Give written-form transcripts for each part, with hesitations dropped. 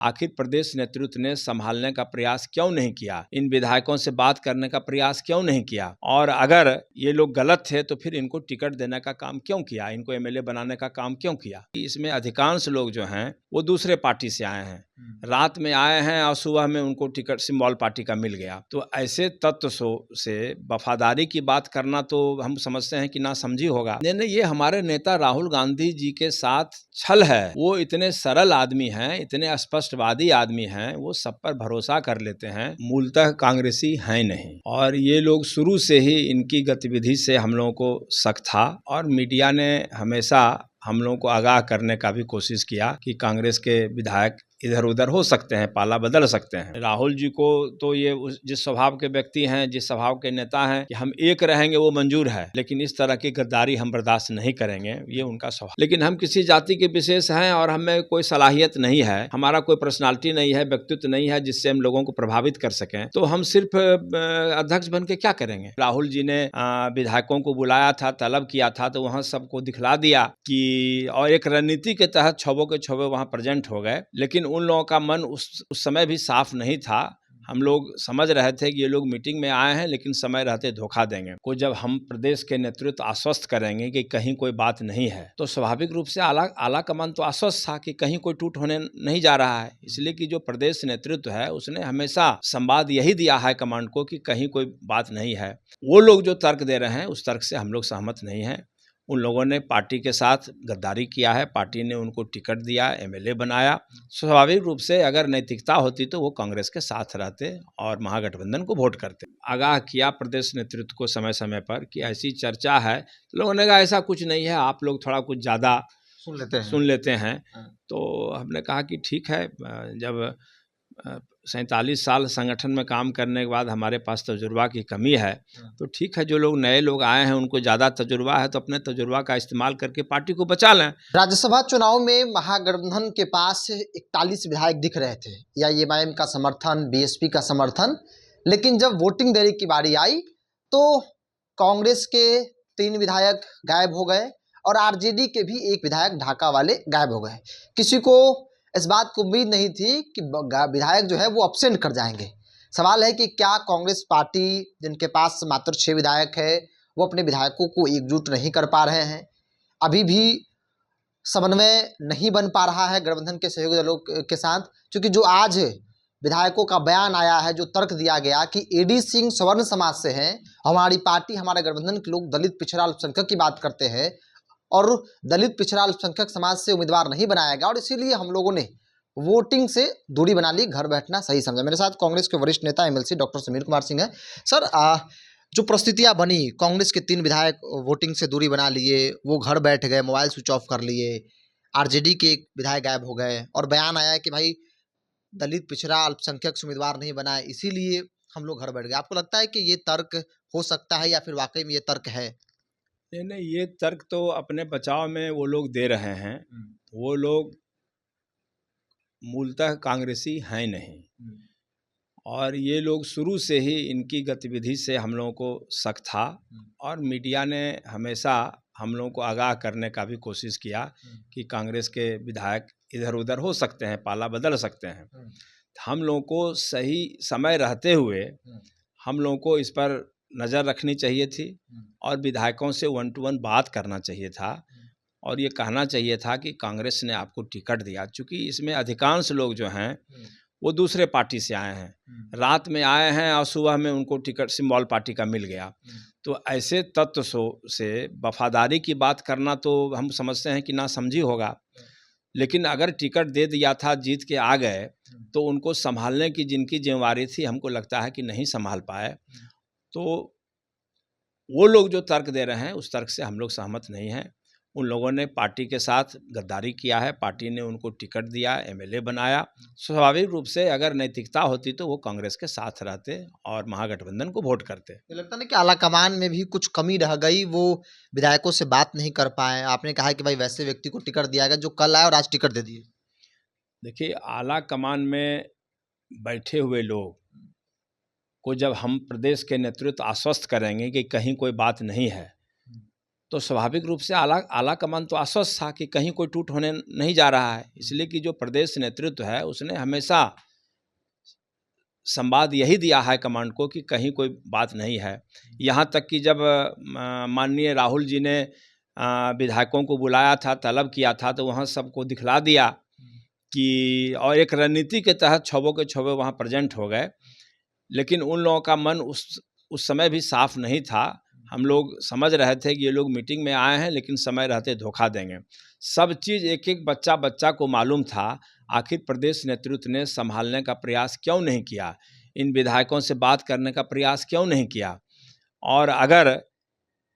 आखिर प्रदेश नेतृत्व ने संभालने का प्रयास क्यों नहीं किया, इन विधायकों से बात करने का प्रयास क्यों नहीं किया, और अगर ये लोग गलत थे तो फिर इनको टिकट देने का काम क्यों किया, इनको एमएलए बनाने का काम क्यों किया। इसमें अधिकांश लोग जो हैं वो दूसरे पार्टी से आए हैं, रात में आए हैं और सुबह में उनको टिकट सिंबल पार्टी का मिल गया। तो ऐसे तत्व से वफादारी की बात करना तो हम समझते हैं कि ना समझी होगा। नहीं, ये हमारे नेता राहुल गांधी जी के साथ छल है। वो इतने सरल आदमी हैं, इतने स्पष्टवादी आदमी हैं, वो सब पर भरोसा कर लेते हैं, मूलतः कांग्रेसी हैं नहीं। और ये लोग शुरू से ही इनकी गतिविधि से हम लोगों को शक था और मीडिया ने हमेशा हम लोगों को आगाह करने का भी कोशिश किया कि कांग्रेस के विधायक इधर उधर हो सकते हैं, पाला बदल सकते हैं। राहुल जी को तो ये जिस स्वभाव के व्यक्ति हैं, जिस स्वभाव के नेता हैं कि हम एक रहेंगे वो मंजूर है, लेकिन इस तरह की गद्दारी हम बर्दाश्त नहीं करेंगे, ये उनका स्वभाव। लेकिन हम किसी जाति के विशेष हैं और हमें कोई सलाहियत नहीं है, हमारा कोई पर्सनालिटी नहीं है, व्यक्तित्व नहीं है जिससे हम लोगों को प्रभावित कर सकें, तो हम सिर्फ अध्यक्ष बन के क्या करेंगे। राहुल जी ने विधायकों को बुलाया था, तलब किया था, तो वहां सबको दिखला दिया कि, और एक रणनीति के तहत छौबों के छौबे वहां प्रेजेंट हो गए। लेकिन उन लोगों का मन उस समय भी साफ नहीं था। हम लोग समझ रहे थे कि ये लोग मीटिंग में आए हैं लेकिन समय रहते धोखा देंगे। को जब हम प्रदेश के नेतृत्व आश्वस्त करेंगे कि कहीं कोई बात नहीं है, तो स्वाभाविक रूप से आला कमान तो आश्वस्त था कि कहीं कोई टूट होने नहीं जा रहा है। इसलिए कि जो प्रदेश नेतृत्व है उसने हमेशा संवाद यही दिया है कमांड को कि कहीं कोई बात नहीं है। वो लोग जो तर्क दे रहे हैं उस तर्क से हम लोग सहमत नहीं हैं। उन लोगों ने पार्टी के साथ गद्दारी किया है, पार्टी ने उनको टिकट दिया, एमएलए बनाया। स्वाभाविक रूप से अगर नैतिकता होती तो वो कांग्रेस के साथ रहते और महागठबंधन को वोट करते। आगाह किया प्रदेश नेतृत्व को समय समय पर कि ऐसी चर्चा है, तो लोगों ने कहा ऐसा कुछ नहीं है, आप लोग थोड़ा कुछ ज़्यादा सुन लेते हैं। तो हमने कहा कि ठीक है, जब 47 साल संगठन में काम करने के बाद हमारे पास तजुर्बा की कमी है, तो ठीक है, जो लोग नए लोग आए हैं उनको ज़्यादा तजुर्बा है, तो अपने तजुर्बा का इस्तेमाल करके पार्टी को बचा लें। राज्यसभा चुनाव में महागठबंधन के पास 41 विधायक दिख रहे थे, या एमआईएम का समर्थन, बीएसपी का समर्थन, लेकिन जब वोटिंग देने की बारी आई तो कांग्रेस के 3 विधायक गायब हो गए और आरजेडी के भी 1 विधायक ढाका वाले गायब हो गए। किसी को इस बात को उम्मीद नहीं थी कि विधायक जो है वो अब्सेंट कर जाएंगे। सवाल है कि क्या कांग्रेस पार्टी, जिनके पास मात्र 6 विधायक है, वो अपने विधायकों को एकजुट नहीं कर पा रहे हैं, अभी भी समन्वय नहीं बन पा रहा है गठबंधन के सहयोगी दलों के साथ। क्योंकि जो आज विधायकों का बयान आया है, जो तर्क दिया गया कि एडी सिंह सवर्ण समाज से हैं, हमारी पार्टी, हमारे गठबंधन के लोग दलित पिछड़ा अल्पसंख्यक की बात करते हैं और दलित पिछड़ा अल्पसंख्यक समाज से उम्मीदवार नहीं बनाया गया और इसीलिए हम लोगों ने वोटिंग से दूरी बना ली, घर बैठना सही समझा। मेरे साथ कांग्रेस के वरिष्ठ नेता एमएलसी डॉक्टर समीर कुमार सिंह हैं। सर, जो परिस्थितियां बनी, कांग्रेस के 3 विधायक वोटिंग से दूरी बना लिए, वो घर बैठ गए, मोबाइल स्विच ऑफ कर लिए, आरजेडी के 1 विधायक गायब हो गए और बयान आया कि भाई दलित पिछड़ा अल्पसंख्यक से उम्मीदवार नहीं बनाए, इसीलिए हम लोग घर बैठ गए। आपको लगता है कि ये तर्क हो सकता है या फिर वाकई में ये तर्क है? नहीं, ये तर्क तो अपने बचाव में वो लोग दे रहे हैं। वो लोग मूलतः कांग्रेसी हैं नहीं, और ये लोग शुरू से ही इनकी गतिविधि से हम लोगों को शक था और मीडिया ने हमेशा हम लोगों को आगाह करने का भी कोशिश किया कि कांग्रेस के विधायक इधर उधर हो सकते हैं, पाला बदल सकते हैं। हम लोगों को सही समय रहते हुए हम लोगों को इस पर नज़र रखनी चाहिए थी और विधायकों से 1 to 1 बात करना चाहिए था और ये कहना चाहिए था कि कांग्रेस ने आपको टिकट दिया। चूँकि इसमें अधिकांश लोग जो हैं वो दूसरे पार्टी से आए हैं, रात में आए हैं और सुबह में उनको टिकट सिंबल पार्टी का मिल गया। तो ऐसे तत्व से वफादारी की बात करना तो हम समझते हैं कि ना समझी होगा। लेकिन अगर टिकट दे दिया था, जीत के आ गए, तो उनको संभालने की जिनकी जिम्मेवारी थी, हमको लगता है कि नहीं संभाल पाए। तो वो लोग जो तर्क दे रहे हैं उस तर्क से हम लोग सहमत नहीं हैं। उन लोगों ने पार्टी के साथ गद्दारी किया है, पार्टी ने उनको टिकट दिया, एमएलए बनाया। स्वाभाविक रूप से अगर नैतिकता होती तो वो कांग्रेस के साथ रहते और महागठबंधन को वोट करते। मुझे लगता नहीं कि आलाकमान में भी कुछ कमी रह गई, वो विधायकों से बात नहीं कर पाए। आपने कहा कि भाई वैसे व्यक्ति को टिकट दिया गया जो कल आए और आज टिकट दे दिए। देखिए, आलाकमान में बैठे हुए लोग को जब हम प्रदेश के नेतृत्व आश्वस्त करेंगे कि कहीं कोई बात नहीं है, तो स्वाभाविक रूप से आला आला कमान तो आश्वस्त था कि कहीं कोई टूट होने नहीं जा रहा है, इसलिए कि जो प्रदेश नेतृत्व है उसने हमेशा संवाद यही दिया है कमांड को कि कहीं कोई बात नहीं है। यहाँ तक कि जब माननीय राहुल जी ने विधायकों को बुलाया था, तलब किया था, तो वहाँ सबको दिखला दिया कि, और एक रणनीति के तहत छवों के छवों वहाँ प्रेजेंट हो गए। लेकिन उन लोगों का मन उस समय भी साफ नहीं था। हम लोग समझ रहे थे कि ये लोग मीटिंग में आए हैं लेकिन समय रहते धोखा देंगे। सब चीज़ एक एक बच्चा को मालूम था। आखिर प्रदेश नेतृत्व ने संभालने का प्रयास क्यों नहीं किया, इन विधायकों से बात करने का प्रयास क्यों नहीं किया, और अगर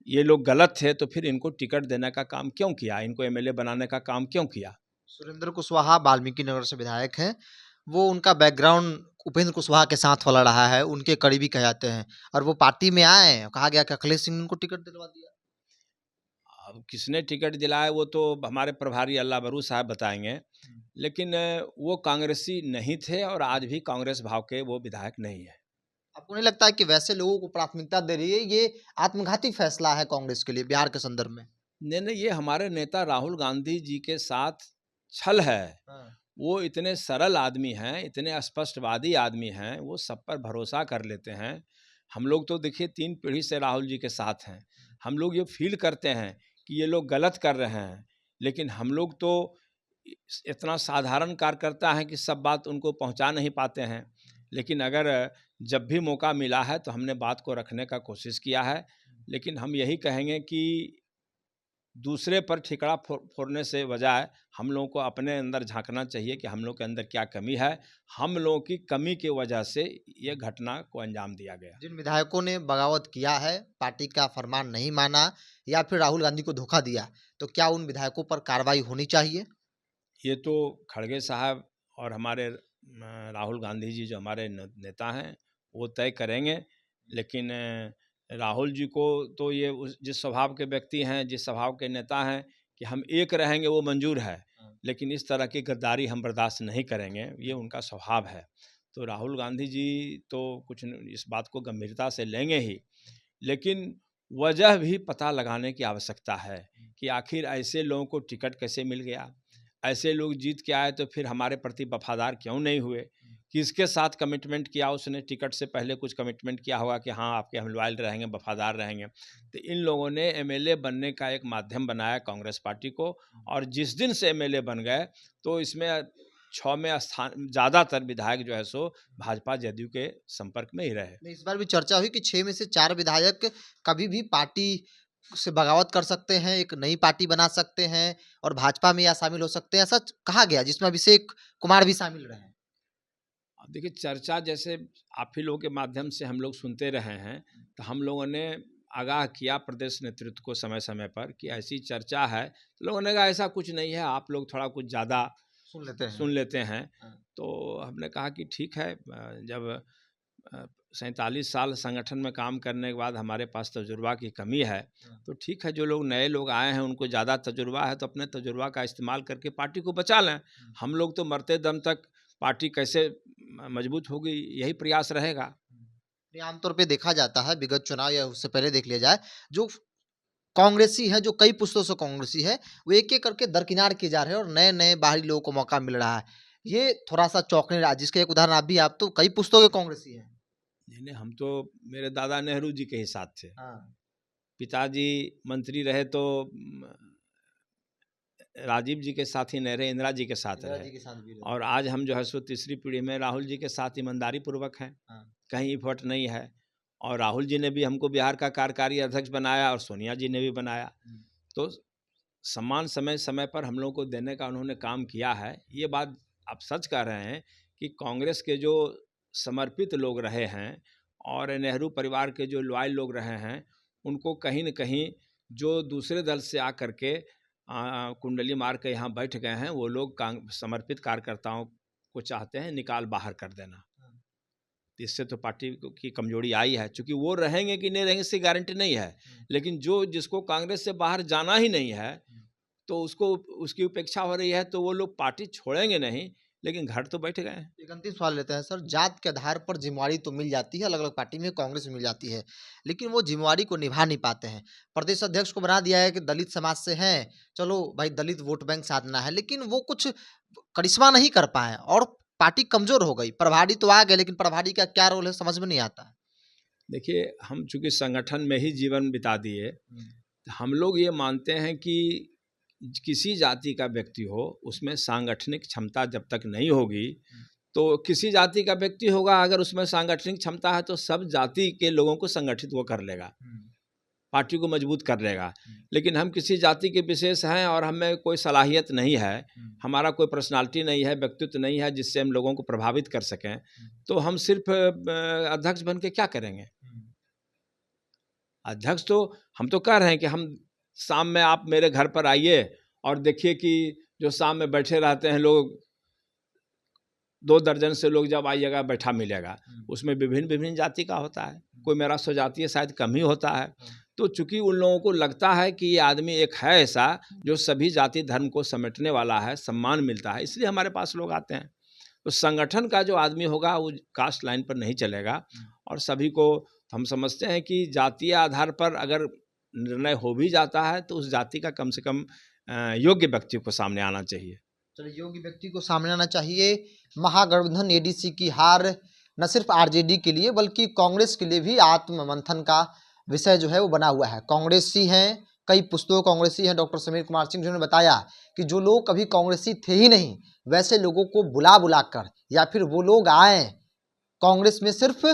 ये लोग गलत थे तो फिर इनको टिकट देने का काम क्यों किया, इनको एमएलए बनाने का काम क्यों किया। सुरेंद्र कुशवाहा वाल्मीकि नगर से विधायक हैं। वो उनका बैकग्राउंड उपेंद्र कुशवाहा के साथ वाला रहा है, उनके करीबी कहे जाते हैं, और वो पार्टी में आए, कहा गया कि अखिलेश सिंह ने उनको टिकट दिलवा दिया। अब किसने टिकट दिलाया वो तो हमारे प्रभारी अल्लाह बरू साहब बताएंगे, लेकिन वो कांग्रेसी नहीं थे और आज भी कांग्रेस भाव के वो विधायक नहीं है। आपको नहीं लगता है कि वैसे लोगों को प्राथमिकता दे रही है, ये आत्मघाती फैसला है कांग्रेस के लिए बिहार के संदर्भ में? नहीं, ये हमारे नेता राहुल गांधी जी के साथ छल है। वो इतने सरल आदमी हैं, इतने स्पष्टवादी आदमी हैं, वो सब पर भरोसा कर लेते हैं। हम लोग तो देखिए 3 पीढ़ी से राहुल जी के साथ हैं। हम लोग ये फील करते हैं कि ये लोग गलत कर रहे हैं, लेकिन हम लोग तो इतना साधारण कार्यकर्ता हैं कि सब बात उनको पहुंचा नहीं पाते हैं। लेकिन अगर जब भी मौका मिला है तो हमने बात को रखने का कोशिश किया है। लेकिन हम यही कहेंगे कि दूसरे पर ठिकरा फोड़ने से बजाय हम लोगों को अपने अंदर झांकना चाहिए कि हम लोग के अंदर क्या कमी है। हम लोगों की कमी की वजह से ये घटना को अंजाम दिया गया। जिन विधायकों ने बगावत किया है, पार्टी का फरमान नहीं माना या फिर राहुल गांधी को धोखा दिया, तो क्या उन विधायकों पर कार्रवाई होनी चाहिए? ये तो खड़गे साहब और हमारे राहुल गांधी जी जो हमारे नेता हैं वो तय करेंगे। लेकिन राहुल जी को तो ये जिस स्वभाव के व्यक्ति हैं, जिस स्वभाव के नेता हैं कि हम एक रहेंगे वो मंजूर है, लेकिन इस तरह की गद्दारी हम बर्दाश्त नहीं करेंगे, ये उनका स्वभाव है। तो राहुल गांधी जी तो कुछ इस बात को गंभीरता से लेंगे ही, लेकिन वजह भी पता लगाने की आवश्यकता है कि आखिर ऐसे लोगों को टिकट कैसे मिल गया, ऐसे लोग जीत के आए तो फिर हमारे प्रति वफादार क्यों नहीं हुए, किसके साथ कमिटमेंट किया उसने, टिकट से पहले कुछ कमिटमेंट किया होगा कि हाँ आपके हम लॉयल रहेंगे, वफादार रहेंगे। तो इन लोगों ने एमएलए बनने का एक माध्यम बनाया कांग्रेस पार्टी को, और जिस दिन से एमएलए बन गए तो इसमें 6 में स्थान ज़्यादातर विधायक जो है सो भाजपा जदयू के संपर्क में ही रहे। इस बार भी चर्चा हुई कि 6 में से 4 विधायक कभी भी पार्टी से बगावत कर सकते हैं, एक नई पार्टी बना सकते हैं और भाजपा में या शामिल हो सकते हैं, ऐसा कहा गया, जिसमें अभिषेक कुमार भी शामिल रहे हैं। अब देखिए चर्चा जैसे आप ही लोगों के माध्यम से हम लोग सुनते रहे हैं, तो हम लोगों ने आगाह किया प्रदेश नेतृत्व को समय समय पर कि ऐसी चर्चा है। तो लोगों ने कहा ऐसा कुछ नहीं है, आप लोग थोड़ा कुछ ज़्यादा सुन लेते हैं। तो हमने कहा कि ठीक है, जब 47 साल संगठन में काम करने के बाद हमारे पास तजुर्बा की कमी है, तो ठीक है, जो लोग नए लोग आए हैं उनको ज़्यादा तजुर्बा है तो अपने तजुर्बा का इस्तेमाल करके पार्टी को बचा लें। हम लोग तो मरते दम तक पार्टी कैसे मजबूत होगी यही प्रयास रहेगा। आमतौर पे देखा जाता है, विगत चुनाव या उससे पहले देख लिया जाए, जो कांग्रेसी है, जो कई पुस्तों से कांग्रेसी है, वो एक-एक करके दरकिनार किए जा रहे हैं और नए-नए बाहरी लोगों को मौका मिल रहा है। ये थोड़ा-सा चौंकने रहा, जिसका एक उदाहरण आप तो कई पुस्तकों के कांग्रेसी हैं। नहीं, हम तो मेरे दादा नेहरू जी के ही साथ थे। पिताजी मंत्री रहे तो राजीव जी के साथ ही नहीं रहे, इंदिरा जी के साथ रहे। और आज हम जो है सो तीसरी पीढ़ी में राहुल जी के साथ ईमानदारी पूर्वक हैं, कहीं इफर्ट नहीं है। और राहुल जी ने भी हमको बिहार का कार्यकारी अध्यक्ष बनाया और सोनिया जी ने भी बनाया। तो सम्मान समय समय पर हम लोग को देने का उन्होंने काम किया है। ये बात आप सच कह रहे हैं कि कांग्रेस के जो समर्पित लोग रहे हैं और नेहरू परिवार के जो लॉयल लोग रहे हैं, उनको कहीं न कहीं जो दूसरे दल से आकर के कुंडली मार के यहाँ बैठ गए हैं, वो लोग समर्पित कार्यकर्ताओं को चाहते हैं निकाल बाहर कर देना। इससे तो पार्टी की कमजोरी आई है, क्योंकि वो रहेंगे कि नहीं रहेंगे इसकी गारंटी नहीं है। लेकिन जिसको कांग्रेस से बाहर जाना ही नहीं है, तो उसको उसकी उपेक्षा हो रही है, तो वो लोग पार्टी छोड़ेंगे नहीं, लेकिन घर तो बैठ गए हैं। एक अंतिम सवाल लेते हैं सर। जात के आधार पर जिम्मेवारी तो मिल जाती है, अलग अलग पार्टी में, कांग्रेस में मिल जाती है, लेकिन वो जिम्मेवारी को निभा नहीं पाते हैं। प्रदेश अध्यक्ष को बना दिया है कि दलित समाज से हैं, चलो भाई दलित वोट बैंक साधना है, लेकिन वो कुछ करिश्मा नहीं कर पाए और पार्टी कमजोर हो गई। प्रभारी तो आ गए, लेकिन प्रभारी का क्या रोल है समझ में नहीं आता। देखिए, हम चूंकि संगठन में ही जीवन बिता दिए, हम लोग ये मानते हैं कि किसी जाति का व्यक्ति हो, उसमें सांगठनिक क्षमता जब तक नहीं होगी, तो किसी जाति का व्यक्ति होगा, अगर उसमें सांगठनिक क्षमता है तो सब जाति के लोगों को संगठित वो कर लेगा, पार्टी को मजबूत कर लेगा। लेकिन हम किसी जाति के विशेष हैं और हमें कोई सलाहियत नहीं है, हमारा कोई पर्सनालिटी नहीं है, व्यक्तित्व नहीं है जिससे हम लोगों को प्रभावित कर सकें, तो हम सिर्फ अध्यक्ष बन के क्या करेंगे। अध्यक्ष तो हम तो कह रहे हैं कि हम शाम में आप मेरे घर पर आइए और देखिए कि जो शाम में बैठे रहते हैं लोग, 2 दर्जन से लोग जब आइएगा बैठा मिलेगा, उसमें विभिन्न विभिन्न जाति का होता है, कोई मेरा स्वजातीय शायद कम ही होता है। तो चूंकि उन लोगों को लगता है कि ये आदमी एक है ऐसा जो सभी जाति धर्म को समेटने वाला है, सम्मान मिलता है, इसलिए हमारे पास लोग आते हैं। तो संगठन का जो आदमी होगा वो कास्ट लाइन पर नहीं चलेगा, और सभी को हम समझते हैं कि जातीय आधार पर अगर निर्णय हो भी जाता है तो उस जाति का कम से कम योग्य व्यक्ति को सामने आना चाहिए। चलो, योग्य व्यक्ति को सामने आना चाहिए। महागठबंधन एडीसी की हार न सिर्फ आरजेडी के लिए बल्कि कांग्रेस के लिए भी आत्ममंथन का विषय जो है वो बना हुआ है। कांग्रेसी हैं, कई पुस्तकों कांग्रेसी हैं, डॉक्टर समीर कुमार सिंह जिन्होंने बताया कि जो लोग कभी कांग्रेसी थे ही नहीं, वैसे लोगों को बुला बुला कर, या फिर वो लोग आए कांग्रेस में सिर्फ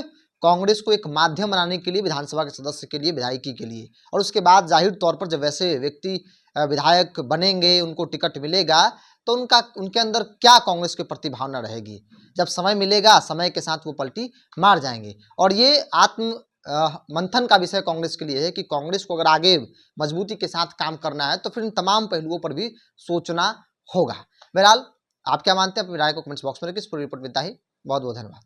कांग्रेस को एक माध्यम बनाने के लिए, विधानसभा के सदस्य के लिए, विधायकी के लिए, और उसके बाद जाहिर तौर पर जब वैसे व्यक्ति विधायक बनेंगे, उनको टिकट मिलेगा, तो उनके अंदर क्या कांग्रेस के प्रति भावना रहेगी। जब समय मिलेगा, समय के साथ वो पलटी मार जाएंगे। और ये आत्म मंथन का विषय कांग्रेस के लिए है कि कांग्रेस को अगर आगे मजबूती के साथ काम करना है तो फिर इन तमाम पहलुओं पर भी सोचना होगा। बहरहाल, आप क्या मानते हैं अपनी राय को कमेंट्स बॉक्स में रखिए। इस पूरी रिपोर्ट में इतना ही। बहुत बहुत धन्यवाद।